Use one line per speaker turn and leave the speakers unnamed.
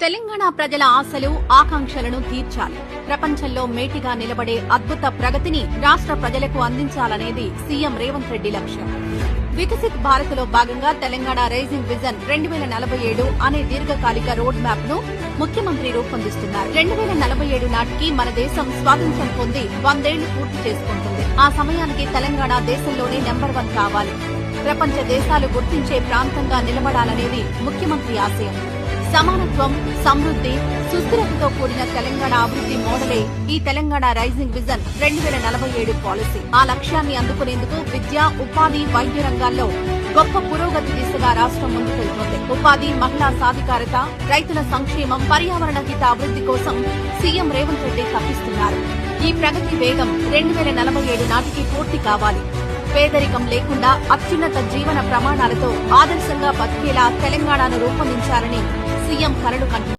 తెలంగాణ ప్రజల ఆశలు ఆకాంక్షలను తీర్చాలి. ప్రపంచంలో మేటిగా నిలబడే అద్భుత ప్రగతిని రాష్ట్ర ప్రజలకు అందించాలనేది సీఎం రేవంత్ రెడ్డి లక్ష్యం. వికసిత్ భారత్ లో భాగంగా తెలంగాణ రైజింగ్ విజన్ 2047 అనే దీర్ఘకాలిక రోడ్ మ్యాప్ ను ముఖ్యమంత్రి రూపొందిస్తున్నారు. 2047 నాటికి మన దేశం స్వాతంత్ర్యం పొంది 100 ఏళ్లు పూర్తి చేసుకుంటుంది. ఆ సమయానికి తెలంగాణ దేశంలోనే నెంబర్ 1 కావాలి. ప్రపంచ దేశాలు గుర్తించే ప్రాంతంగా నిలబడాలనేది ముఖ్యమంత్రి ఆశయం. సమానత్వం, సమృద్ది, సుస్థిరతతో కూడిన తెలంగాణ అభివృద్ది మోడలే ఈ తెలంగాణ రైజింగ్ విజన్ 2047 పాలసీ. ఆ లక్ష్యాన్ని అందుకునేందుకు విద్య, ఉపాధి, వైద్య రంగాల్లో గొప్ప పురోగతి దిశగా రాష్ట్రం ముందుకెళ్తోంది. ఉపాధి, మహిళా సాధికారత, రైతుల సంక్షేమం, పర్యావరణ హిత అభివృద్ది కోసం సీఎం రేవంత్ రెడ్డి తప్పిస్తున్నారు. ఈ ప్రగతి వేగం 2047 నాటికి పూర్తి కావాలి. పేదరికం లేకుండా అత్యున్నత జీవన ప్రమాణాలతో ఆదర్శంగా బతికేలా తెలంగాణను రూపొందించాలని సీఎం కలలు కంటున్నారు.